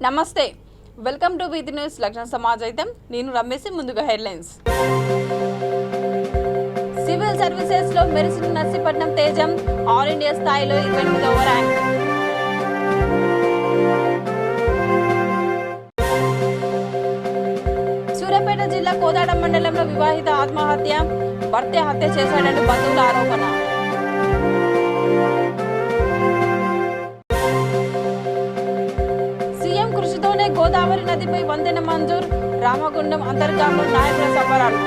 నమస్తే, welcome to వీధి news లక్షణ సమాజం. నేను రమేష్. ముందుగా హెడ్లైన్స్. సివిల్ సర్వీసెస్ లో మెరిసిన నర్సీపట్నం తేజం ఆల్ ఇండియా స్థాయిలో 28వ ర్యాంక్. సూర్యాపేట జిల్లా కోదాడ మండలంలో వివాహిత ఆత్మహత్య, భర్త హత్య చేశాడంటూ బంధువుల ఆరోపణ. సీఎం కృషితోనే గోదావరి నదిపై వంతెన మంజూర్, రామగుండం అంతర్గామ నాయకుల సంబరాలు.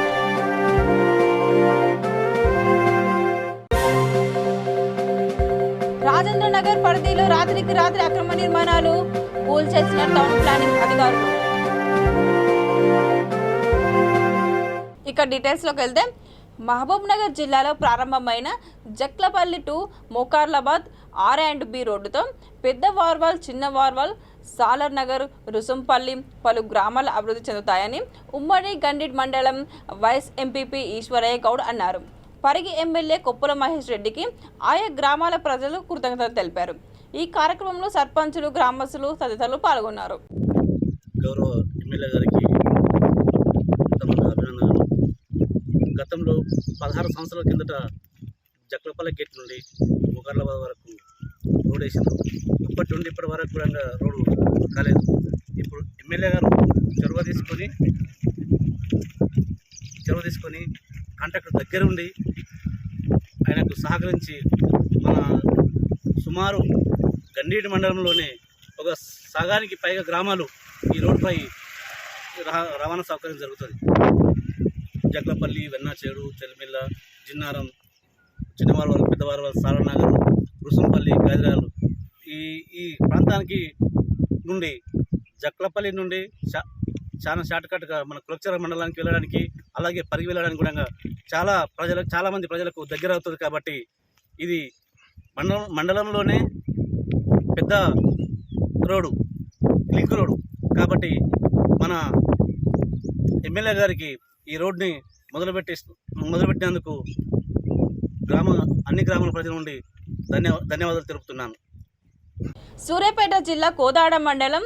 రాజేంద్ర నగర్ పరిధిలో రాత్రికి రాత్రి అక్రమ నిర్మాణాలు కూల్చేసిన టౌన్ ప్లానింగ్ అధికారులు. ఇక డీటెయిల్స్ లోకి వెళ్తే, మహబూబ్ నగర్ జిల్లాలో ప్రారంభమైన జక్లపల్లి టు మోకార్లాబాద్ R&B రోడ్డుతో పెద్ద వార్వాల్, చిన్న వార్వాల్, సాలర్ నగర్, రుసంపల్లి పలు గ్రామాలు అభివృద్ధి చెందుతాయని ఉమ్మడి గండిడ్ మండలం వైస్ ఎంపీపీ ఈశ్వరయ్య గౌడ్ అన్నారు. పరిగి ఎమ్మెల్యే కొప్పుల మహేష్ రెడ్డికి ఆయా గ్రామాల ప్రజలు కృతజ్ఞతలు తెలిపారు. ఈ కార్యక్రమంలో సర్పంచులు, గ్రామస్తులు తదితరులు పాల్గొన్నారు. గౌరవ ఎమ్మెల్యే గారికి అభినందనలు. గతంలో 16 సంవత్సరాల కిందట జక్లపల్లి గేట్ నుండి మోకార్లాబాద్ వరకు రోడ్ వేసింది. అప్పటి నుండి ఇప్పటి వరకు కూడా రోడ్డు కాలేదు. ఇప్పుడు ఎమ్మెల్యే గారు చొరవ తీసుకొని కాంట్రాక్టర్ దగ్గర ఉండి ఆయనకు సహకరించి మన సుమారు గండీడి మండలంలోనే ఒక సగానికి పైగా గ్రామాలు ఈ రోడ్డుపై రవాణా సౌకర్యం జరుగుతుంది. జక్లపల్లి, వెన్నాచేడు, చెల్మిల్ల, జిన్నారం, చిన్నవారవాళ్ళు, పెద్దవారవాళ్ళు, సాలనగర్, రుసంపల్లి, గైదరాలు ఈ ప్రాంతానికి నుండి జక్లపల్లి నుండి చాలా షార్ట్కట్గా మన కులచర మండలానికి వెళ్ళడానికి, అలాగే పరిగి వెళ్ళడానికి కూడా చాలామంది ప్రజలకు దగ్గర అవుతుంది. కాబట్టి ఇది మండలంలోనే పెద్ద రోడ్డు, లింక్ రోడ్డు. కాబట్టి మన ఎమ్మెల్యే గారికి ఈ రోడ్ని మొదలుపెట్టినందుకు అన్ని గ్రామాల ప్రజల నుండి ధన్యవాదాలు తెలుపుతున్నాను. సూర్యాపేట జిల్లా కోదాడ మండలం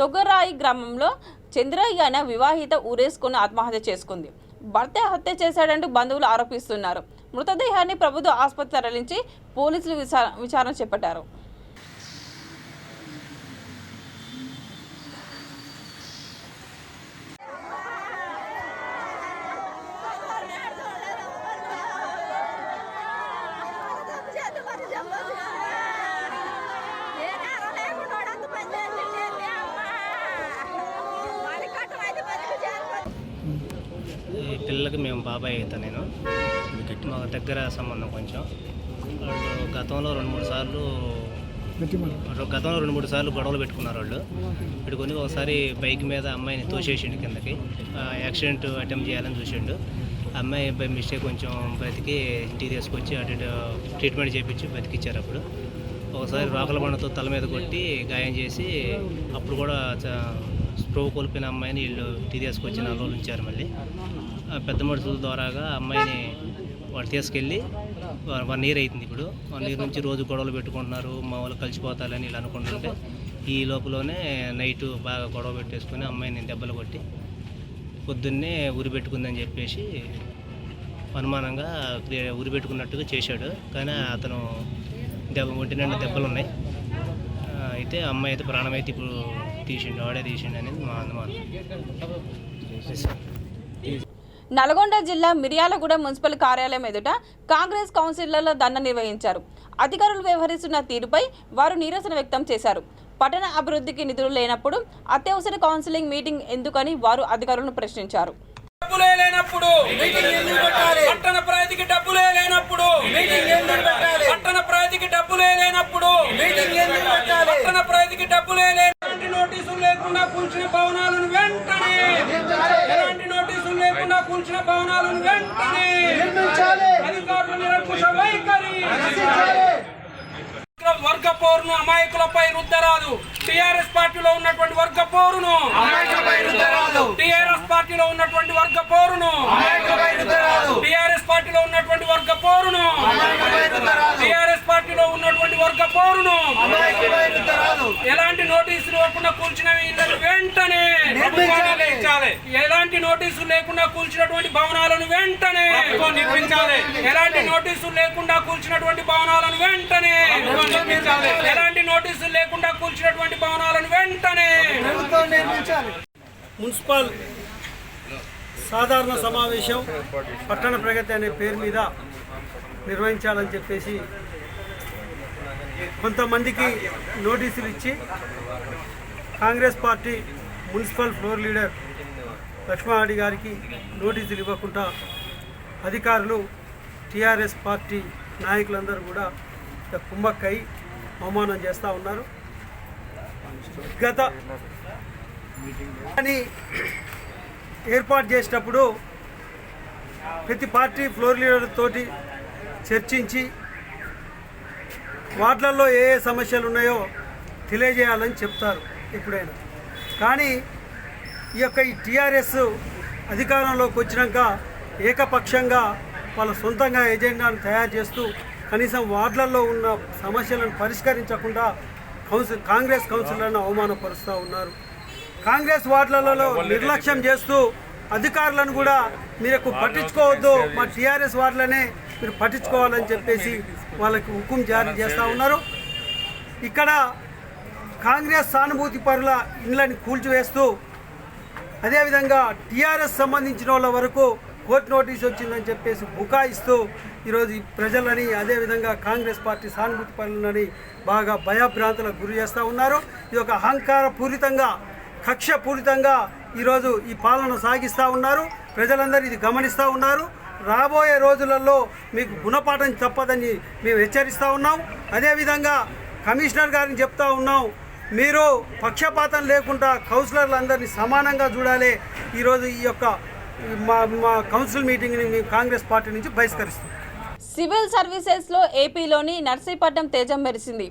తొగరాయి గ్రామంలో చంద్రయ్య అనే వివాహిత ఊరేసుకుని ఆత్మహత్య చేసుకుంది. భర్త హత్య చేశాడంటూ బంధువులు ఆరోపిస్తున్నారు. మృతదేహాన్ని ప్రభుత్వ ఆసుపత్రి తరలించి పోలీసులు విచారణ చేపట్టారు. ఈ పిల్లలకి మేము బాబాయ్ అవుతా. నేను మా దగ్గర సంబంధం కొంచెం. గతంలో రెండు మూడు సార్లు గొడవలు పెట్టుకున్నారు వాళ్ళు. పెట్టుకొని ఒకసారి బైక్ మీద అమ్మాయిని తోసేసిండు కిందకి. యాక్సిడెంట్ అటెంప్ట్ చేయాలని చూసిండు. అమ్మాయి బై మిస్టేక్ కొంచెం బతికి ఇంటికి తీసుకొచ్చి అటు ట్రీట్మెంట్ చేయించి బతికిచ్చారు. అప్పుడు ఒకసారి రోకల బండతో తల మీద కొట్టి గాయం చేసి, అప్పుడు కూడా స్ప్రో కోల్పోయిన అమ్మాయిని వీళ్ళు ఇంటికి తీసుకొచ్చి 4 రోజులు ఉంచారు. మళ్ళీ పెద్ద మనుషుల ద్వారాగా అమ్మాయిని వాడు తీసుకెళ్ళి 1 year అవుతుంది. ఇప్పుడు 1 year నుంచి రోజు గొడవలు పెట్టుకుంటున్నారు. మా వాళ్ళు కలిసిపోతారని వీళ్ళు అనుకుంటుంటే ఈ లోపలనే నైటు బాగా గొడవ పెట్టేసుకుని అమ్మాయిని దెబ్బలు కొట్టి పొద్దున్నే ఉరి పెట్టుకుందని చెప్పేసి అనుమానంగా ఉరి పెట్టుకున్నట్టుగా చేశాడు. కానీ అతను ఒంటి నిండా దెబ్బలు ఉన్నాయి. అయితే అమ్మాయి అయితే ప్రాణం అయితే ఇప్పుడు వాడే తీసిండు అనేది మా అనుమానం. నల్గొండ జిల్లా మిర్యాలగూడ మున్సిపల్ కార్యాలయం ఎదుట కాంగ్రెస్ కౌన్సిలర్ల ధర్నా నిర్వహించారు. అధికారులు వ్యవహరిస్తున్న తీరుపై వారు నిరసన వ్యక్తం చేశారు. పట్టణ అభివృద్ధికి నిధులు లేనప్పుడు అత్యవసర కౌన్సిలింగ్ మీటింగ్ ఎందుకని వారు అధికారులను ప్రశ్నించారు. కూల్చిన భవనాలను వెంటనే అధికారులు నిరంకుశ వైఖరి. వర్గ పోరును అమాయకులపై రుద్దరాదు. టీఆర్ఎస్ పార్టీలో ఉన్నటువంటి వర్గ పోరును టీఆర్ఎస్ పార్టీలో ఉన్నటువంటి వర్గ పోరును టీఆర్ఎస్ పార్టీలో ఉన్నటువంటి వర్గ పోరును టీఆర్ఎస్ పార్టీలో ఉన్నటువంటి వర్గ పౌరును ఎలాంటి నోటీసులు ఇవ్వకుండా కూల్చిన ఇళ్లను వెంటనే ఎలాంటి నోటీసులు లేకుండా కూల్చినటువంటి భవనాలను వెంటనే నిర్మించాలి. ఎలాంటి నోటీసులు లేకుండా కూల్చినటువంటి భవనాలను వెంటనే ఎలాంటి నోటీసులు లేకుండా కూల్చినటువంటి భవనాలను వెంటనే మున్సిపల్ సాధారణ సమావేశం పట్టణ ప్రగతి అనే పేరు మీద నిర్వహించాలని చెప్పేసి కొంతమందికి నోటీసులు ఇచ్చి Congress party municipal floor leader Laxma Reddy గారికి నోటీసులు ఇవ్వకుండా అధికారులు టీఆర్ఎస్ పార్టీ నాయకులందరూ కూడా కుమ్మక్కై అవమానం చేస్తూ ఉన్నారు. కానీ ఏర్పాటు చేసేటప్పుడు ప్రతి పార్టీ ఫ్లోర్ లీడర్ తోటి చర్చించి వార్డులలో ఏ ఏ సమస్యలు ఉన్నాయో తెలియజేయాలని చెప్తారు ఎప్పుడైనా. కానీ ఈ టీఆర్ఎస్ అధికారంలోకి వచ్చినాక ఏకపక్షంగా వాళ్ళ సొంతంగా ఎజెండాను తయారు చేస్తూ కనీసం వార్డులలో ఉన్న సమస్యలను పరిష్కరించకుండా కాంగ్రెస్ కౌన్సిలర్లను అవమానపరుస్తూ ఉన్నారు. కాంగ్రెస్ వార్డులలో నిర్లక్ష్యం చేస్తూ అధికారులను కూడా మీరు పట్టించుకోవద్దు, మా టీఆర్ఎస్ వార్డులనే మీరు పట్టించుకోవాలని చెప్పేసి వాళ్ళకి హుకుం జారీ చేస్తూ ఉన్నారు. ఇక్కడ కాంగ్రెస్ సానుభూతి పరుల ఇళ్ళని కూల్చివేస్తూ అదేవిధంగా టీఆర్ఎస్ సంబంధించిన వాళ్ళ వరకు కోర్టు నోటీస్ వచ్చిందని చెప్పేసి బుకాయిస్తూ ఈరోజు ప్రజలని అదేవిధంగా కాంగ్రెస్ పార్టీ సానుభూతి పరులని బాగా భయభ్రాంతులకు గురి చేస్తూ ఉన్నారు. ఇది ఒక అహంకారపూరితంగా కక్షపూరితంగా ఈరోజు ఈ పాలన సాగిస్తూ ఉన్నారు. ప్రజలందరూ ఇది గమనిస్తూ ఉన్నారు. రాబోయే రోజులలో మీకు గుణపాఠం తప్పదని మేము హెచ్చరిస్తూ ఉన్నాం. అదేవిధంగా కమిషనర్ గారిని చెప్తా ఉన్నాం, మీరు పక్షపాతం లేకుండా కౌన్సిలర్లందరినీ సమానంగా చూడాలి. ఈరోజు ఈ యొక్క మా కౌన్సిల్ మీటింగ్ని మేము కాంగ్రెస్ పార్టీ నుంచి బహిష్కరిస్తాం. సివిల్ సర్వీసెస్లో ఏపీలోని నర్సీపట్నం తేజం మెరిసింది.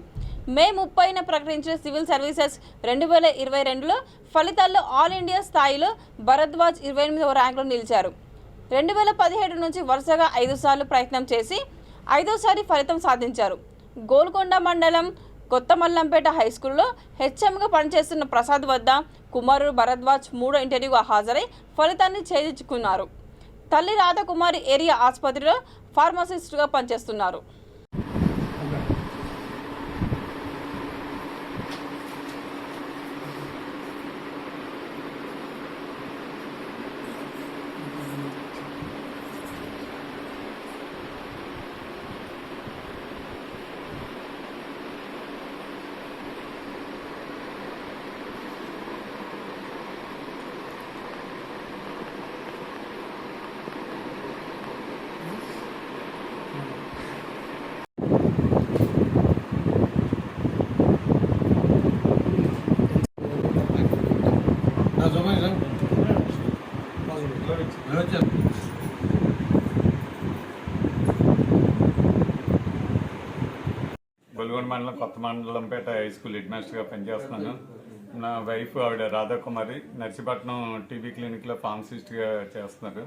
మే 30న ప్రకటించిన సివిల్ సర్వీసెస్ 2022లో ఫలితాల్లో ఆల్ ఇండియా స్థాయిలో భరద్వాజ్ 28వ ర్యాంకులో నిలిచారు. 2017 నుంచి వరుసగా 5 సార్లు ప్రయత్నం చేసి 5వసారి ఫలితం సాధించారు. గోల్కొండ మండలం కొత్త మల్లంపేట హైస్కూల్లో హెచ్ఎంగా పనిచేస్తున్న ప్రసాద్ వద్ద కుమారుడు భరద్వాజ్ 3వ ఇంటర్వ్యూగా హాజరై ఫలితాన్ని ఛేదించుకున్నారు. తల్లి రాధకుమారి ఏరియా ఆసుపత్రిలో ఫార్మసిస్ట్గా పనిచేస్తున్నారు. గొల్గొండ మండలం కొత్త మండలంపేట హై స్కూల్ హెడ్ మాస్టర్గా పనిచేస్తున్నాను. నా వైఫ్ ఆవిడ రాధాకుమారి నర్సీపట్నం టీబీ క్లినిక్లో ఫార్మసిస్ట్గా చేస్తున్నారు.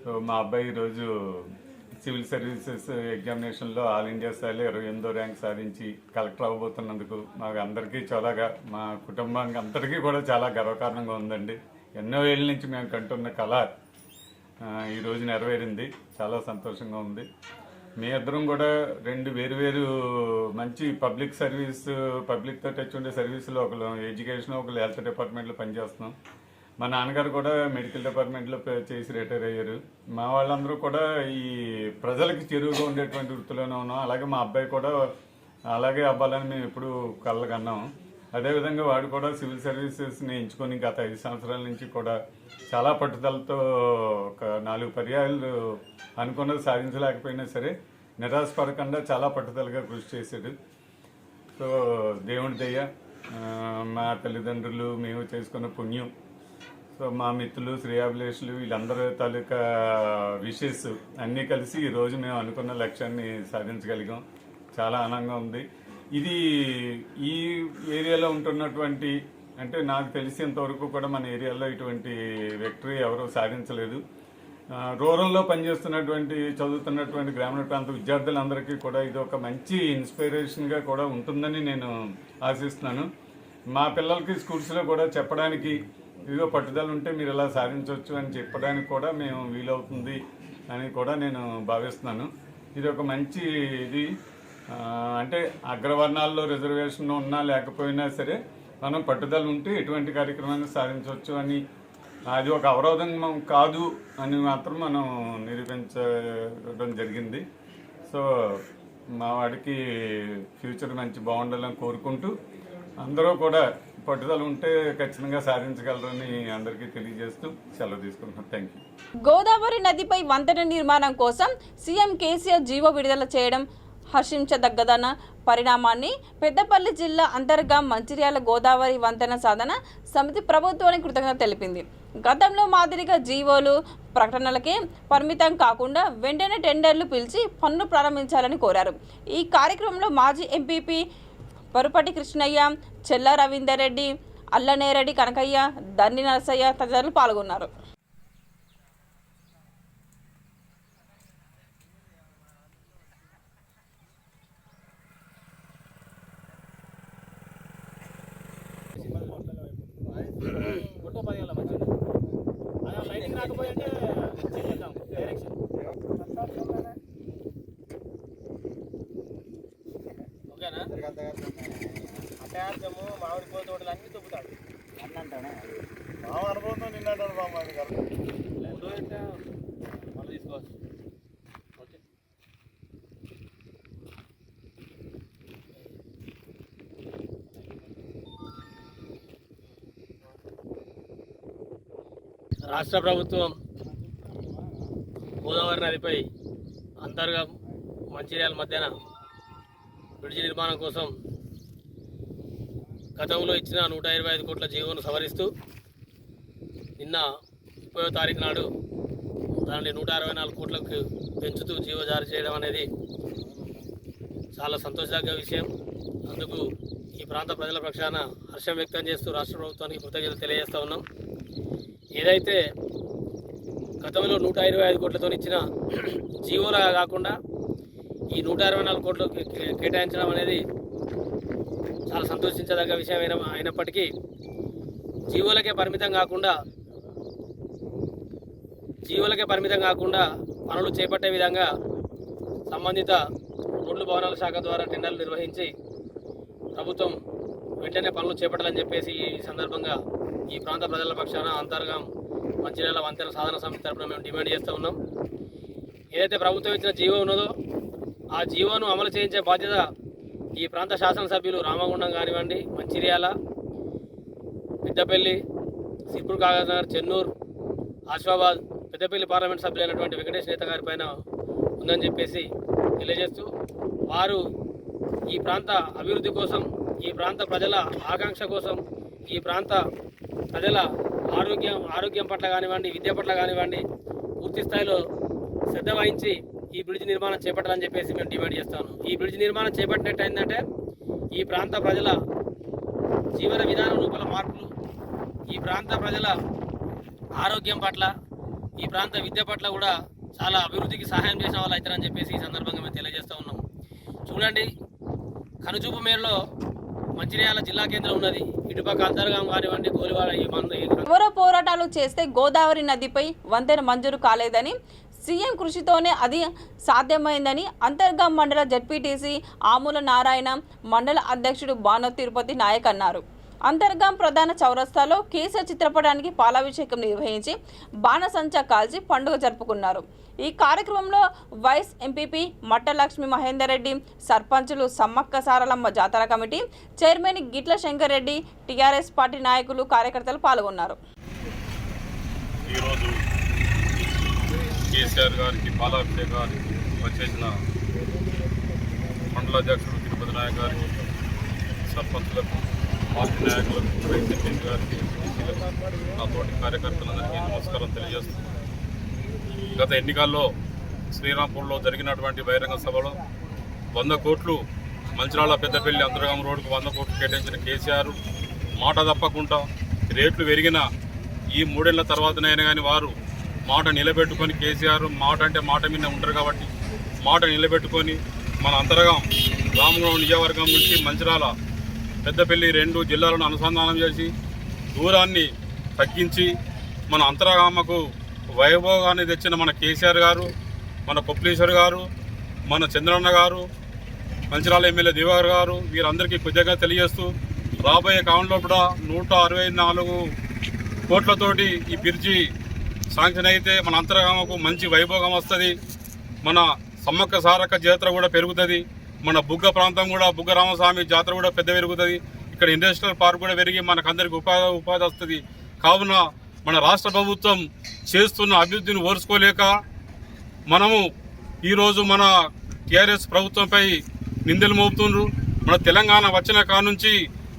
సో మా అబ్బాయి ఈరోజు సివిల్ సర్వీసెస్ ఎగ్జామినేషన్లో ఆల్ ఇండియా స్థాయిలో 28వ ర్యాంక్ సాధించి కలెక్టర్ అవ్వబోతున్నందుకు మాకు అందరికీ మా కుటుంబానికి అందరికీ కూడా చాలా గర్వకారణంగా ఉందండి. ఎన్నో ఏళ్ళ నుంచి మేము కంటున్న కళ ఈరోజు నెరవేరింది. చాలా సంతోషంగా ఉంది. మీ ఇద్దరం కూడా 2 వేరు మంచి పబ్లిక్ పబ్లిక్తో టచ్ ఉండే సర్వీసులో ఒకరు ఎడ్యుకేషన్, ఒకరు హెల్త్ డిపార్ట్మెంట్లో పనిచేస్తున్నాం. మా నాన్నగారు కూడా మెడికల్ డిపార్ట్మెంట్లో చేసి రిటైర్ అయ్యారు. మా వాళ్ళందరూ కూడా ఈ ప్రజలకి చెరువుగా ఉండేటువంటి వృత్తిలోనే ఉన్నాం. అలాగే మా అబ్బాయి కూడా అలాగే అవ్వాలని మేము ఎప్పుడు కళ్ళకన్నాం. అదేవిధంగా వాడు కూడా సివిల్ సర్వీసెస్ని ఎంచుకొని గత 5 సంవత్సరాల నుంచి కూడా చాలా పట్టుదలతో ఒక 4 పర్యాయాలు అనుకున్నది సాధించలేకపోయినా సరే నిరాశపడకుండా చాలా పట్టుదలగా కృషి చేశాడు. సో దేవుడి దయ, మా తల్లిదండ్రులు, మేము చేసుకున్న పుణ్యం, సో మా మిత్రులు, శ్రేయాభిలేషులు వీళ్ళందరూ తాలూకా విషెస్ అన్నీ కలిసి ఈరోజు మేము అనుకున్న లక్ష్యాన్ని సాధించగలిగాం. చాలా ఆనందంగా ఉంది. ఇది ఈ ఏరియాలో ఉంటున్నటువంటి, అంటే నాకు తెలిసినంతవరకు కూడా మన ఏరియాలో ఇటువంటి విక్టరీ ఎవరూ సాధించలేదు. రూరల్లో పనిచేస్తున్నటువంటి చదువుతున్నటువంటి గ్రామీణ ప్రాంత విద్యార్థులందరికీ కూడా ఇది ఒక మంచి ఇన్స్పిరేషన్గా కూడా ఉంటుందని నేను ఆశిస్తున్నాను. మా పిల్లలకి స్కూల్స్లో కూడా చెప్పడానికి ఇదిగో పట్టుదల ఉంటే మీరు ఇలా సాధించవచ్చు అని చెప్పడానికి కూడా మేము వీలవుతుంది అని కూడా నేను భావిస్తున్నాను. ఇది ఒక మంచి ఇది అంటే అగ్రవర్ణాల్లో రిజర్వేషన్ ఉన్నా లేకపోయినా సరే మనం పట్టుదల ఉంటే ఎటువంటి కార్యక్రమాన్ని సాధించవచ్చు అని, అది ఒక అవరోధం కాదు అని మాత్రం మనం నిరూపించడం జరిగింది. సో మా వాడికి ఫ్యూచర్ మంచి బాగుండాలని కోరుకుంటూ అందరూ కూడా పట్టుదల ఉంటే ఖచ్చితంగా సాధించగలరని అందరికీ తెలియజేస్తూ సెలవు తీసుకుంటున్నాను. Thank you. గోదావరి నదిపై వంతెన నిర్మాణం కోసం సీఎం కేసీఆర్ జీవో విడుదల చేయడం హర్షించదగ్గదన్న పరిణామాన్ని పెద్దపల్లి జిల్లా అంతర్గాం మంచిర్యాల గోదావరి వంతెన సాధన సమితి ప్రభుత్వానికి కృతజ్ఞత తెలిపింది. గతంలో మాదిరిగా జీవోలు ప్రకటనలకే పరిమితం కాకుండా వెంటనే టెండర్లు పిలిచి పనులు ప్రారంభించాలని కోరారు. ఈ కార్యక్రమంలో మాజీ ఎంపీపీ పరుపటి కృష్ణయ్య, చెల్ల రవీందర్ రెడ్డి, అల్లనేరెడ్డి కనకయ్య, దండి నరసయ్య తదితరులు పాల్గొన్నారు. మామిడి పూల తోటలు అన్ని తుప్పుతాడు అన్నంటానే మా అనుభవంతో నిన్నటాడు బాబు మళ్ళీ తీసుకోవచ్చు. ఓకే. రాష్ట్ర ప్రభుత్వం గోదావరి నదిపై అంతర్గా మంచిర్యాల మధ్యన బ్రిడ్జి నిర్మాణం కోసం గతంలో ఇచ్చిన 125 కోట్ల జీవోను సవరిస్తూ నిన్న 30వ తారీఖు నాడు దాన్ని 164 కోట్లకు పెంచుతూ జీవో జారీ చేయడం అనేది చాలా సంతోషదగ్గ విషయం. అందుకు ఈ ప్రాంత ప్రజల పక్షాన హర్షం వ్యక్తం చేస్తూ రాష్ట్ర ప్రభుత్వానికి కృతజ్ఞతలు తెలియజేస్తూ ఉన్నాం. ఏదైతే గతంలో 125 కోట్లతో ఇచ్చిన జీవోలా కాకుండా ఈ 164 కోట్లు కేటాయించడం అనేది చాలా సంతోషించదగ్గ విషయం అయినప్పటికీ జీవోలకే పరిమితం కాకుండా పనులు చేపట్టే విధంగా సంబంధిత రోడ్లు భవనాల శాఖ ద్వారా టెండర్లు నిర్వహించి ప్రభుత్వం వెంటనే పనులు చేపట్టాలని చెప్పేసి ఈ సందర్భంగా ఈ ప్రాంత ప్రజల పక్షాన అంతర్గాం మంచిర్యాల వంతెన సాధన సమితి తరపున మేము డిమాండ్ చేస్తూ ఉన్నాం. ఏదైతే ప్రభుత్వం ఇచ్చిన జీవో ఉన్నదో ఆ జీవోను అమలు చేయించే బాధ్యత ఈ ప్రాంత శాసనసభ్యులు రామగుండం కానివ్వండి, మంచిర్యాల, పెద్దపల్లి, సిర్పూర్ కాగజ్నగర్, చెన్నూరు, ఆసిఫాబాద్, పెద్దపల్లి పార్లమెంట్ సభ్యులైనటువంటి వెంకటేష్ నేత గారి పైన ఉందని చెప్పేసి తెలియజేస్తూ వారు ఈ ప్రాంత అభివృద్ధి కోసం, ఈ ప్రాంత ప్రజల ఆకాంక్ష కోసం, ఈ ప్రాంత ప్రజల ఆరోగ్యం పట్ల కానివ్వండి, విద్య పట్ల కానివ్వండి పూర్తి స్థాయిలో శ్రద్ధ వహించి ఈ బ్రిడ్జ్ నిర్మాణం చేపట్టాలని చెప్పేసి మేము డిమాండ్ చేస్తాను. ఈ బ్రిడ్జ్ నిర్మాణం చేపట్టినట్టు ఏంటంటే ఈ ప్రాంత ప్రజల జీవన విధానం లోపల మార్పులు, ఈ ప్రాంత ప్రజల ఆరోగ్యం పట్ల, ఈ ప్రాంత విద్య పట్ల కూడా చాలా అభివృద్ధికి సహాయం చేసిన వాళ్ళు అవుతారని చెప్పేసి ఈ సందర్భంగా మేము తెలియజేస్తూ ఉన్నాం. చూడండి, కనుచూపు మేరలో మంచిర్యాల జిల్లా కేంద్రం ఉన్నది. ఇటుపక్క అంతర్గాం కానివ్వండి, గోలివాడ, ఎవరో పోరాటాలు చేస్తే గోదావరి నదిపై వంతెన మంజూరు కాలేదని, సీఎం కృషితోనే అది సాధ్యమైందని అంతర్గాం మండల జడ్పీటీసీ ఆముల నారాయణ, మండల అధ్యక్షుడు బానో తిరుపతి నాయక్ అన్నారు. అంతర్గాం ప్రధాన చౌరస్తాలో కేసీఆర్ చిత్రపటానికి పాలాభిషేకం నిర్వహించి బాణసంచా కాల్చి పండుగ జరుపుకున్నారు. ఈ కార్యక్రమంలో వైస్ ఎంపీపీ మట్టలక్ష్మి మహేందర్ రెడ్డి, సర్పంచులు సమ్మక్క సారలమ్మ జాతర కమిటీ చైర్మన్ గిట్ల శంకర్ రెడ్డి, టీఆర్ఎస్ పార్టీ నాయకులు, కార్యకర్తలు పాల్గొన్నారు. ఈరోజు కేసీఆర్ గారికి పాలాభిషేకానికి వచ్చేసిన మండల అధ్యక్షుడు తిరుపతి నాయక్ గారికి, సర్పంచులకు, పార్టీ నాయకులకు, వైస్ ఎంపీ గారికి, నా తోటి కార్యకర్తలందరికీ నమస్కారం తెలియజేస్తున్నాను. గత ఎన్నికల్లో శ్రీరాంపూర్లో జరిగినటువంటి బహిరంగ సభలో 100 కోట్లు మంచిర్యాల పెద్దపల్లి అంతర్గాం రోడ్డుకు 100 కోట్లు కేటాయించిన కేసీఆర్ మాట తప్పకుండా రేట్లు పెరిగిన ఈ 3 ఏళ్ల తర్వాతనైనా కానీ వారు మాట నిలబెట్టుకొని కేసీఆర్ మాట అంటే మాట మీద ఉంటారు కాబట్టి మాట నిలబెట్టుకొని మన అంతర్గం రామగుండం నియోజకవర్గం నుంచి మంచిర్యాల పెద్దపల్లి 2 జిల్లాలను అనుసంధానం చేసి దూరాన్ని తగ్గించి మన అంతర్గామకు వైభోగాన్ని తెచ్చిన మన కేసీఆర్ గారు, మన కొప్లీశ్వర్ గారు, మన చంద్రన్న గారు, మంచిర్యాల ఎమ్మెల్యే దివాకర్ గారు వీరందరికీ కృతజ్ఞత తెలియజేస్తూ రాబోయే కాలంలో కూడా 164 కోట్లతోటి ఈ బ్రిడ్జి శాంక్షన్ అయితే మన అంతర్గామకు మంచి వైభోగం వస్తుంది. మన సమ్మక్క సారక్క జాతర కూడా పెరుగుతుంది. మన బుగ్గ ప్రాంతం కూడా బుగ్గ రామస్వామి జాతర కూడా పెద్ద పెరుగుతుంది. ఇక్కడ ఇండస్ట్రియల్ పార్క్ కూడా పెరిగి మనకందరికి ఉపాధి వస్తుంది. కావున మన రాష్ట్ర ప్రభుత్వం చేస్తున్న అభివృద్ధిని ఓర్చుకోలేక మనము ఈరోజు మన టీఆర్ఎస్ ప్రభుత్వంపై నిందలు మోపుతుండ్రు. మన తెలంగాణ వచ్చిన కానుంచి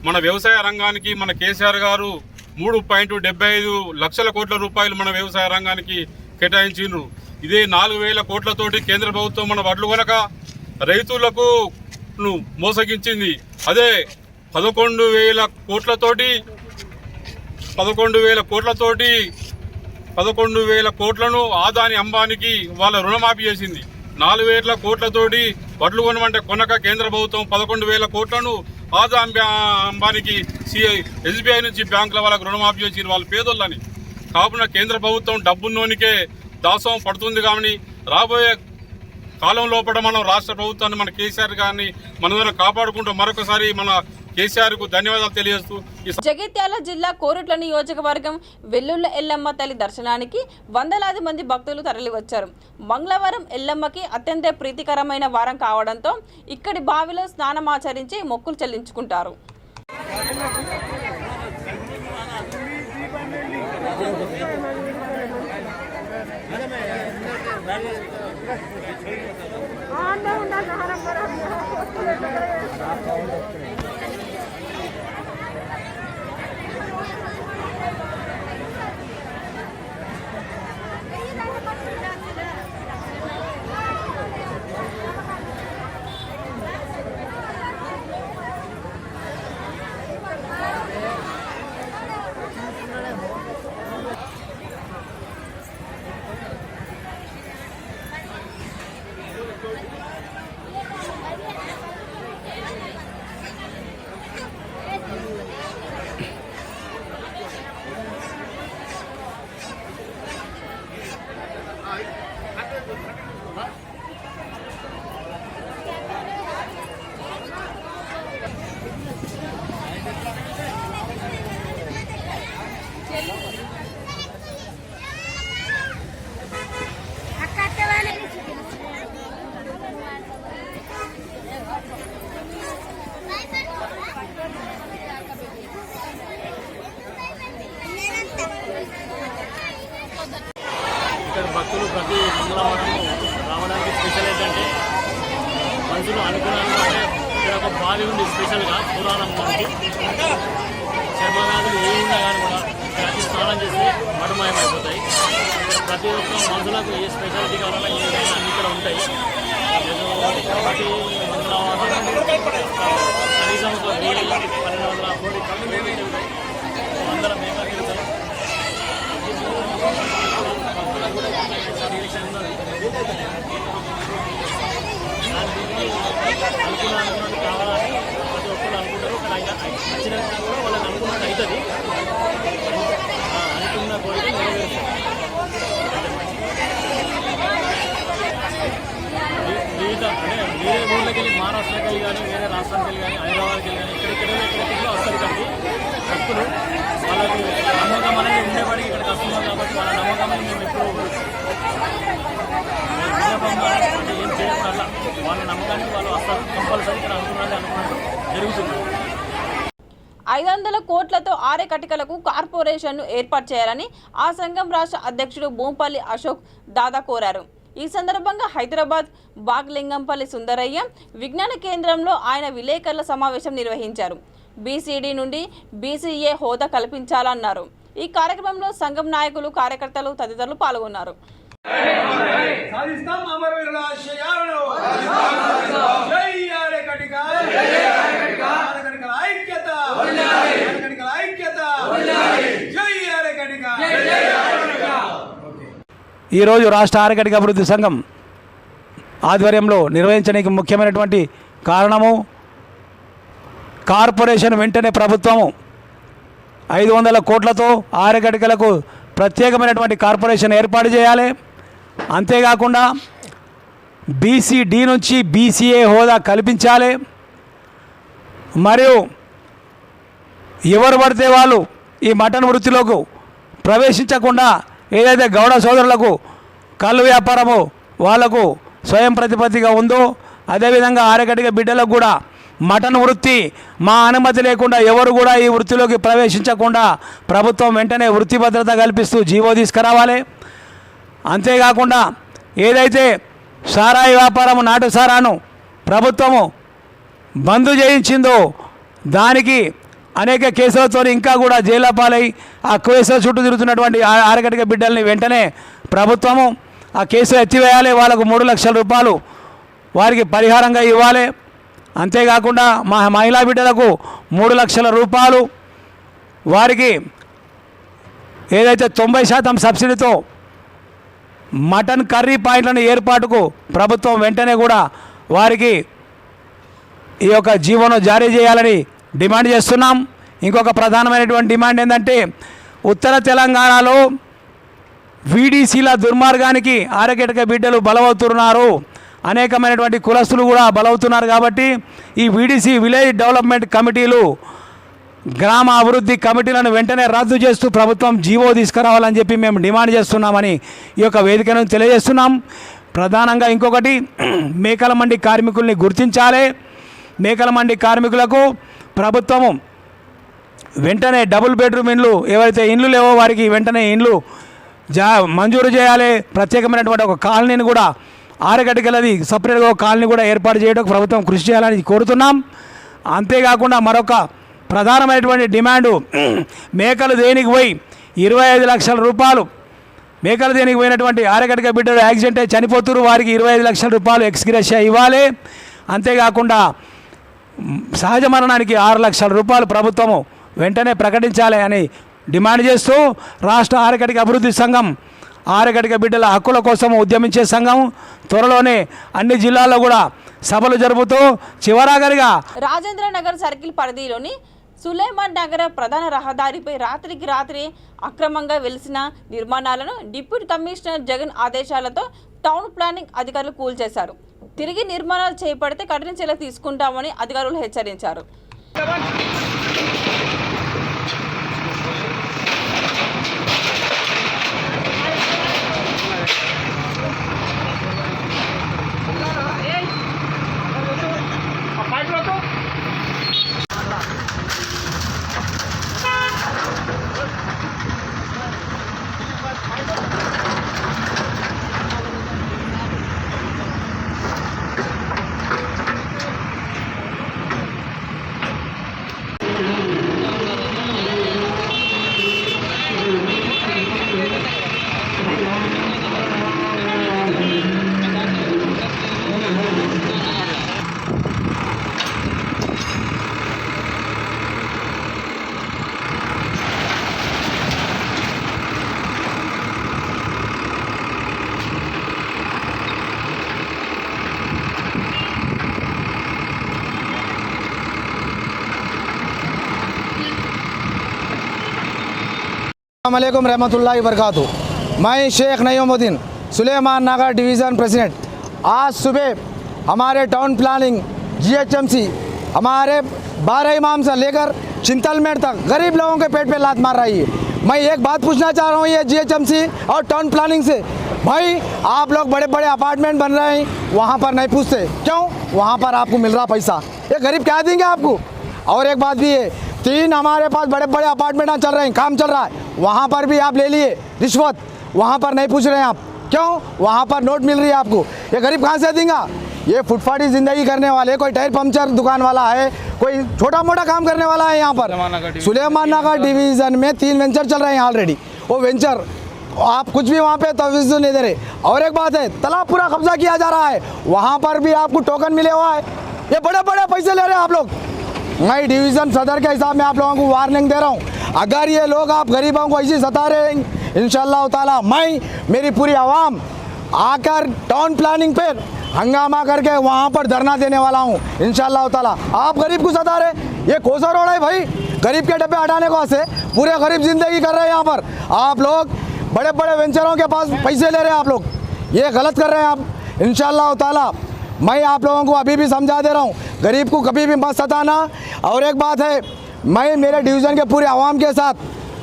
మన వ్యవసాయ రంగానికి మన కేసీఆర్ గారు 3.75 లక్షల కోట్ల రూపాయలు మన వ్యవసాయ రంగానికి కేటాయించిండ్రు. ఇదే 4,000 కోట్లతోటి కేంద్ర ప్రభుత్వం మన వడ్లు కొనక రైతులకు మోసగించింది. అదే 11,000 కోట్లను ఆదాని అంబానికి వాళ్ళ రుణమాఫీ చేసింది. 4,000 కోట్లతోటి వడ్లు కొనమంటే కొనక కేంద్ర ప్రభుత్వం 11,000 కోట్లను ఆదాని అంబానికి SBI నుంచి బ్యాంకుల వాళ్ళకు రుణమాఫీ చేసింది వాళ్ళ పేదోళ్ళని. కావున కేంద్ర ప్రభుత్వం డబ్బున్నోనికే దాసం పడుతుంది. కానీ రాబోయే కాలం లోపల మనం రాష్ట్ర ప్రభుత్వాన్ని మన కేసీఆర్ గారిని మనదరం కాపాడుకుంటూ మరొకసారి మన కేసీఆర్కు ధన్యవాదాలు తెలియజేస్తూ జగిత్యాల జిల్లా కోరుట్ల నియోజకవర్గం వెల్లుల్ల ఎల్లమ్మ తల్లి దర్శనానికి వందలాది మంది భక్తులు తరలివచ్చారు. మంగళవారం ఎల్లమ్మకి అత్యంత ప్రీతికరమైన వారం కావడంతో ఇక్కడి బావిలో స్నానమాచరించి మొక్కులు చెల్లించుకుంటారు. ఇక్కడ భక్తులు ప్రతి మంగళవారం రావడానికి స్పెషల్ ఏంటంటే మనుషులు అనుకున్నారంటే ఇక్కడ ఒక బావి ఉంది స్పెషల్గా పురాణం మనకి చర్మవ్యాధులు ఏ ఉన్నా కానీ కూడా ఇక్కడ స్నానం చేసి మటుమాయమైపోతాయి. ప్రతి ఒక్క మనుషులకు ఏ స్పెషాలిటీ కావాలన్నా ఏదైనా అన్ని ఇక్కడ ఉంటాయి. ప్రతి మంగళవారం కనీసం ఒక 1,200 ఉంటాయి. అందరం మేమే తిరుగుతాం. అనుకున్నట్టు కావాలని ప్రతి ఒక్కరు అనుకుంటారు. నచ్చిన కూడా వాళ్ళకి అనుకున్నట్టు అవుతుంది. అనుకున్న కోరిక మిగతా అంటే వేరే ఊళ్ళకి వెళ్ళి మహారాష్ట్రకి వెళ్ళి కానీ వేరే రాష్ట్రానికి వెళ్ళి కానీ హైదరాబాద్కి వెళ్ళి కానీ ఎక్కడెక్కడో వస్తుంది. కాబట్టి భక్తులు వాళ్ళకు నమ్మకం అనేది ఉండేవాడికి ఇక్కడికి వస్తున్నాం కాబట్టి వాళ్ళ నమ్మకాన్ని మేము ఎప్పుడు ఏం చేయకుండా వాళ్ళ నమ్మకానికి వాళ్ళు వస్తారు. కంపల్సరీ ఇక్కడ అనుకున్నట్టు జరుగుతుంది. 500 కోట్లతో ఆరే కటికలకు కార్పొరేషన్ను ఏర్పాటు చేయాలని ఆ సంఘం రాష్ట్ర అధ్యక్షుడు భూంపల్లి అశోక్ దాదా కోరారు. ఈ సందర్భంగా హైదరాబాద్ బాగ్లింగంపల్లి సుందరయ్య విజ్ఞాన కేంద్రంలో ఆయన విలేకరుల సమావేశం నిర్వహించారు. బీసీడీ నుండి బీసీఏ హోదా కల్పించాలన్నారు. ఈ కార్యక్రమంలో సంఘం నాయకులు, కార్యకర్తలు తదితరులు పాల్గొన్నారు. ఈరోజు రాష్ట్ర ఆరకటిక అభివృద్ధి సంఘం ఆధ్వర్యంలో నిర్వహించడానికి ముఖ్యమైనటువంటి కారణము, కార్పొరేషన్ వెంటనే ప్రభుత్వము 500 కోట్లతో ఆరకటికలకు ప్రత్యేకమైనటువంటి కార్పొరేషన్ ఏర్పాటు చేయాలి. అంతేకాకుండా బీసీడీ నుంచి బీసీఏ హోదా కల్పించాలి. మరియు ఎవరు పడితే వాళ్ళు ఈ మటన్ వృత్తిలోకి ప్రవేశించకుండా ఏదైతే గౌడ సోదరులకు కళ్ళు వ్యాపారము వాళ్లకు స్వయం ప్రతిపత్తిగా ఉందో అదేవిధంగా ఆరకటిక బిడ్డలకు కూడా మటన్ వృత్తి మా అనుమతి లేకుండా ఎవరు కూడా ఈ వృత్తిలోకి ప్రవేశించకుండా ప్రభుత్వం వెంటనే వృత్తి భద్రత కల్పిస్తూ జీవో తీసుకురావాలి. అంతేకాకుండా ఏదైతే సారాయి వ్యాపారము నాటు సారాను ప్రభుత్వము బంద్ చేయించిందో దానికి అనేక కేసులతో ఇంకా కూడా జైలు పాలై ఆ కేసుల చుట్టూ తిరుగుతున్నటువంటి ఆరకటిక బిడ్డల్ని వెంటనే ప్రభుత్వము ఆ కేసులు ఎత్తివేయాలి. వాళ్ళకు 3 లక్షల రూపాయలు వారికి పరిహారంగా ఇవ్వాలి. అంతేకాకుండా మా మహిళా బిడ్డలకు 3 లక్షల రూపాయలు వారికి ఏదైతే 90% సబ్సిడీతో మటన్ కర్రీ పాయింట్లను ఏర్పాటుకు ప్రభుత్వం వెంటనే కూడా వారికి ఈ యొక్క జీవోను జారీ చేయాలని డిమాండ్ చేస్తున్నాం. ఇంకొక ప్రధానమైనటువంటి డిమాండ్ ఏంటంటే ఉత్తర తెలంగాణలో వీడీసీల దుర్మార్గానికి ఆరకటిక బిడ్డలు బలవుతున్నారు, అనేకమైనటువంటి కులస్తులు కూడా బలవుతున్నారు. కాబట్టి ఈ వీడీసీ విలేజ్ డెవలప్మెంట్ కమిటీలు గ్రామ అభివృద్ధి కమిటీలను వెంటనే రద్దు చేస్తూ ప్రభుత్వం జీవో తీసుకురావాలని చెప్పి మేము డిమాండ్ చేస్తున్నామని ఈ యొక్క వేదికను తెలియజేస్తున్నాం. ప్రధానంగా ఇంకొకటి మేకల మండి కార్మికుల్ని గుర్తించాలి. మేకల మండి కార్మికులకు ప్రభుత్వము వెంటనే డబుల్ బెడ్రూమ్ ఇండ్లు ఏవైతే ఇండ్లు లేవో వారికి వెంటనే ఇండ్లు మంజూరు చేయాలి. ప్రత్యేకమైనటువంటి ఒక కాలనీని కూడా ఆరకటికలది సపరేట్గా ఒక కాలనీ కూడా ఏర్పాటు చేయడానికి ప్రభుత్వం కృషి చేయాలని కోరుతున్నాం. అంతేకాకుండా మరొక ప్రధానమైనటువంటి డిమాండు మేకలు దేనికి పోయి 25 లక్షల రూపాయలు మేకలు దేనికి పోయినటువంటి ఆరకటిక బిడ్డలు యాక్సిడెంట్ అయి చనిపోతున్నారు, వారికి 25 లక్షల రూపాయలు ఎక్స్గ్రేషియా ఇవ్వాలి. అంతేకాకుండా సహజ మరణానికి 6 లక్షల రూపాయలు ప్రభుత్వము వెంటనే ప్రకటించాలి అని డిమాండ్ చేస్తూ రాష్ట్ర ఆరకటిక అభివృద్ధి సంఘం ఆరకటిక బిడ్డల హక్కుల కోసం ఉద్యమించే సంఘం త్వరలోనే అన్ని జిల్లాల్లో కూడా సభలు జరుపుతూ చివరాగరిగా రాజేంద్ర నగర్ సర్కిల్ పరిధిలోని సులేమాన్ నగర ప్రధాన రహదారిపై రాత్రికి రాత్రి అక్రమంగా వెలిసిన నిర్మాణాలను డిప్యూటీ కమిషనర్ జగన్ ఆదేశాలతో టౌన్ ప్లానింగ్ అధికారులు కూల్చేశారు. తిరిగి నిర్మాణాలు చేపడితే కఠిన చర్యలు తీసుకుంటామని అధికారులు హెచ్చరించారు. अस्सलामुअलैकुम रहमतुल्लाहि वबरकातुहू। मैं शेख नईमुद्दीन सुलेमान नगर डिवीज़न प्रेसिडेंट। आज सुबह हमारे टाउन प्लानिंग जीएचएमसी हमारे 12 इमाम से लेकर चिंतलमेट तक गरीब लोगों के पेट पे लात मार रही है। मैं एक बात पूछना चाह रहा हूँ ये जीएचएमसी और टाउन प्लानिंग से, भाई आप लोग बड़े बड़े अपार्टमेंट बन रहे हैं, वहाँ पर नहीं पूछते क्यों? वहाँ पर आपको मिल रहा पैसा, ये गरीब क्या देंगे आपको? और एक बात भी है, 3 हमारे पास बड़े बड़े अपार्टमेंट चल रहे हैं, काम चल रहा है, वहाँ पर भी आप ले लिए रिश्वत, वहाँ पर नहीं पूछ रहे हैं आप क्यों? वहाँ पर नोट मिल रही है आपको, ये गरीब कहाँ से देंगे? ये फुटपाथी ज़िंदगी करने वाले, कोई टायर पंचर दुकान वाला है, कोई छोटा मोटा काम करने वाला है। यहाँ पर सुलेमान नगर डिवीज़न में 3 वेंचर चल रहे हैं ऑलरेडी, वो वेंचर आप कुछ भी वहाँ पे तवज्जो नहीं दे रहे। और एक बात है, तालाब पूरा कब्जा किया जा रहा है, वहाँ पर भी आपको टोकन मिले हुआ है, ये बड़े बड़े पैसे ले रहे हैं आप लोग। मैं डिवीज़न सदर के हिसाब में आप लोगों को वार्निंग दे रहा हूँ, अगर ये लोग आप गरीबों को ऐसे सता रहे हैं, इंशाअल्लाह ताला मैं मेरी पूरी आवाम आकर टाउन प्लानिंग पे हंगामा करके वहाँ पर धरना देने वाला हूँ इंशाअल्लाह ताला। आप गरीब को सता रहे, ये कौन सा रोड है भाई? गरीब के डब्बे हटाने को से पूरे गरीब जिंदगी कर रहे हैं यहाँ पर। आप लोग बड़े बड़े वेंचरों के पास पैसे ले रहे हैं, आप लोग ये गलत कर रहे हैं आप। इंशाअल्लाह ताला मैं आप लोगों को अभी भी समझा दे रहा हूँ, गरीब को कभी भी मत सताना। और एक बात है, मैं मेरे डिवीज़न के पूरे आवाम के साथ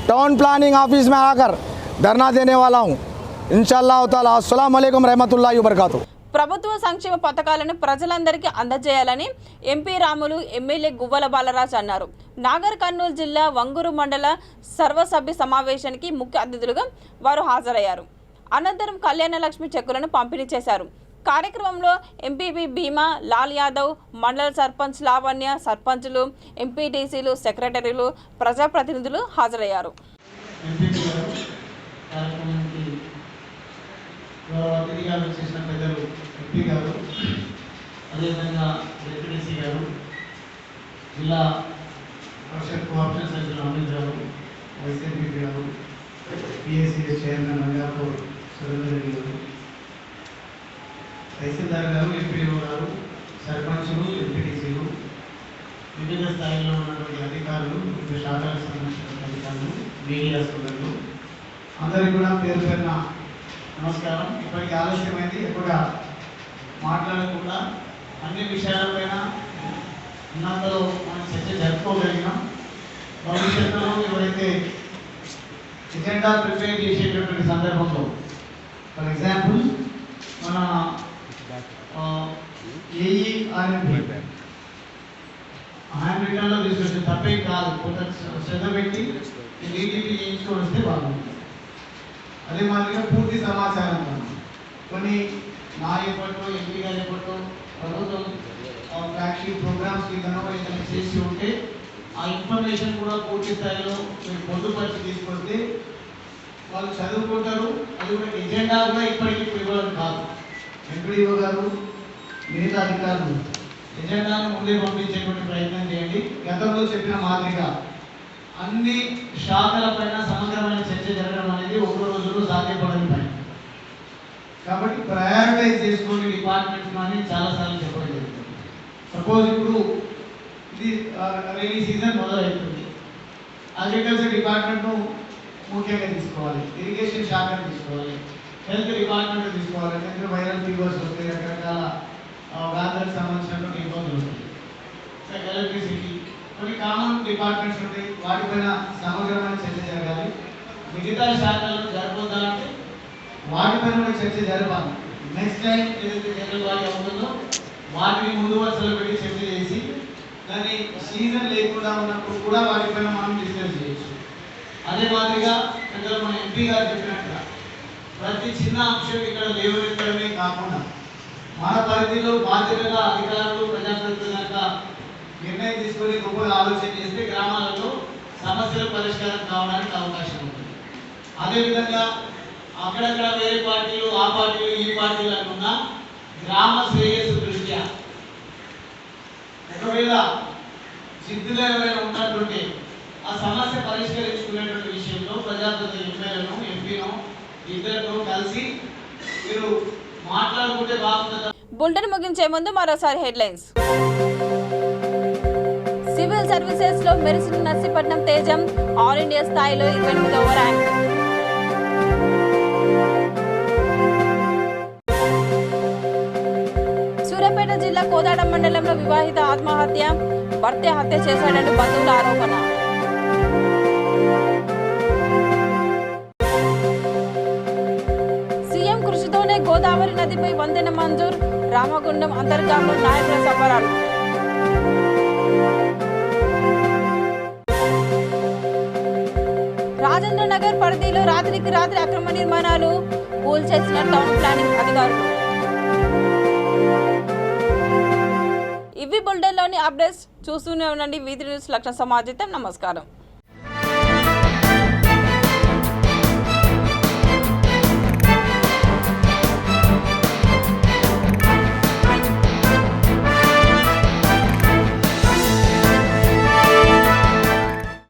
टाउन प्लानिंग ऑफिस में आकर धरना देने वाला हूँ इंशाअल्लाह ताला। अस्सलाम वालेकुम रहमतुल्लाहि व बरकातुहू। ప్రభుత్వ సంక్షేమ పథకాలను ప్రజలందరికీ అందజేయాలని ఎంపీ రాములు ఎమ్మెల్యే గువ్వల బాలరాజ్ అన్నారు. నాగర్ కర్నూలు జిల్లా వంగూరు మండల సర్వసభ్య సమావేశానికి ముఖ్య అతిథులుగా వారు హాజరయ్యారు. అనంతరం కళ్యాణ లక్ష్మి చెక్కులను పంపిణీ చేశారు. కార్యక్రమంలో ఎంపీపీ భీమా, లాల్ యాదవ్, మండల సర్పంచ్ లావణ్య, సర్పంచులు, ఎంపీటీసీలు, సెక్రటరీలు, ప్రజాప్రతినిధులు హాజరయ్యారు. అతిథిగా వచ్చేసిన పెద్దలు ఎంపీ గారు, అదేవిధంగా డిప్యూటీసీ గారు, జిల్లా పరిషత్ కోఆపరేషన్ సభ్యులు అమిత్ గారు, వైసీపీ గారు, పిఎస్సిఎస్ చైర్మన్ రంగాపూర్ సురేందర్ రెడ్డి గారు, తహసీల్దార్ గారు, ఎంపీఓ గారు, సర్పంచులు, ఎంపీటీసీలు, వివిధ స్థాయిలో ఉన్నటువంటి అధికారులు, వివిధ శాఖలకు సంబంధించిన అధికారులు, మీడియా సోదరులు అందరికీ కూడా పేరు పేరున నమస్కారం. ఇప్పటికి ఆలస్యమైంది, ఎక్కువ మాట్లాడకుండా అన్ని విషయాలపైన ఉన్నంతలో మనం చర్చ జరుపుకోగలిగినాం. భవిష్యత్తులో ఎవరైతే ఎజెండా ప్రిపేర్ చేసేటటువంటి సందర్భంలో, ఫర్ ఎగ్జాంపుల్ మన ఏఈఆర్ఎంపీ హ్యాండ్ రిటర్న్లో తీసుకొచ్చి తప్పే కాదు, కొంత శ్రద్ధ పెట్టి ఈటీపీ చేయించుకొని వస్తే బాగుంటుంది. అదే మాదిరిగా పూర్తి సమాచారం కొన్ని నా ఎప్పట్లో ఎంపీ గారి ఎప్పట్లో ప్రభుత్వం ఫ్లాగ్షిప్ ప్రోగ్రామ్స్ ఏదైనా చేసి ఉంటే ఆ ఇన్ఫర్మేషన్ కూడా పూర్తి స్థాయిలో మీరు పొందుపరిచి తీసుకొస్తే వాళ్ళు చదువుకుంటారు. అది కూడా ఎజెండా కూడా ఇప్పటికీ ఇవ్వడం కాదు. ఎంపీడీఓ గారు, మిగతా అధికారులు ఎజెండాను ముందే పంపించేటువంటి ప్రయత్నం చేయండి. గతంలో చెప్పిన మాదిరిగా అన్ని శాఖల పైన సమగ్రమైన చర్చ జరగడం అనేది ఒక రోజులో సాధ్యపడని పని. కాబట్టి ప్రయారిటైజ్ చేసుకుని డిపార్ట్మెంట్స్ కానీ చాలాసార్లు చెప్పడం జరుగుతుంది. సపోజ్ ఇప్పుడు ఇది రైనీ సీజన్ మొదలవుతుంది, అగ్రికల్చర్ డిపార్ట్మెంట్ను ముఖ్యంగా తీసుకోవాలి, ఇరిగేషన్ శాఖను తీసుకోవాలి, హెల్త్ డిపార్ట్మెంట్ తీసుకోవాలి. ఎందుకంటే వైరల్ ఫీవర్స్ వస్తాయి, రకరకాల వ్యాధులకు సంబంధించినటువంటి ఇబ్బందులు ఉంటాయి. ఎలక్ట్రిసిటీ, కొన్ని కామన్ డిపార్ట్మెంట్స్ ఉంటాయి, వాటిపైన సమగ్రమైన చర్చ జరగాలి. మిగతా శాఖలను జరపొద్దాలంటే వాటిపైన కూడా చర్చ జరపాలి. నెక్స్ట్ టైం ఏదైతే జనరల్ వాటి అవుతుందో వాటిని ముందు వరుసలో పెట్టి చర్చ చేసి దాన్ని సీజన్ లేకుండా ఉన్నప్పుడు కూడా వాటిపైన మనం డిస్కస్ చేయొచ్చు. అదే మాదిరిగా పెద్దలు మన ఎంపీ గారు చెప్పినట్టుగా ప్రతి చిన్న అంశం ఇక్కడ లేవనెత్తడమే కాకుండా మన పరిధిలో బాధ్యతగా అధికారులు, ప్రజాప్రతినిధులు కనుక నిర్ణయం తీసుకొని గొప్పగా ఆలోచన చేస్తే గ్రామాలలో సమస్యల పరిష్కారం కావడానికి అవకాశం ఉంటుంది. అదేవిధంగా అక్కడక్కడ వేరే పార్టీలు, ఆ పార్టీలు, ఈ పార్టీలు అనుకున్న గ్రామ శ్రేయస్సు దృష్ట్యా ఒకవేళ జిద్దులో ఎవరైనా ఉన్నటువంటి ఆ సమస్య పరిష్కరించుకునేటువంటి విషయంలో ప్రజాప్రతినిధులు, ఎమ్మెల్యేలను, ఎంపీను ఇద్దరితో కలిసి మీరు మాట్లాడుకుంటే బాగుంటుంది. బులెటిన్ ముగించే ముందు మరోసారి హెడ్లైన్స్. సివిల్ సర్వీసెస్ లో మెరిసిన నర్సీపట్నం తేజం ఆల్ ఇండియా స్థాయిలో 28వ ర్యాంక్. సూర్యాపేట జిల్లా కోదాడ మండలంలో వివాహిత ఆత్మహత్య, భర్తే హత్య చేశాడని బంధువుల ఆరోపణ. సీఎం కృషితోనే గోదావరి నదిపై వంతెన మంజూర్, రామగుండం అంతర్గాంలో నాయకుల సంబరాలు. రాజేంద్ర నగర్ పరిధిలో రాత్రికి రాత్రి అక్రమ నిర్మాణాలు కూల్చేసిన టౌన్ ప్లానింగ్ అధికారులు. ఇవి బులెటిన్లోని అప్డేట్స్. చూస్తూనే ఉండండి వీధి న్యూస్. లక్ష్మణ సమాజితం. నమస్కారం.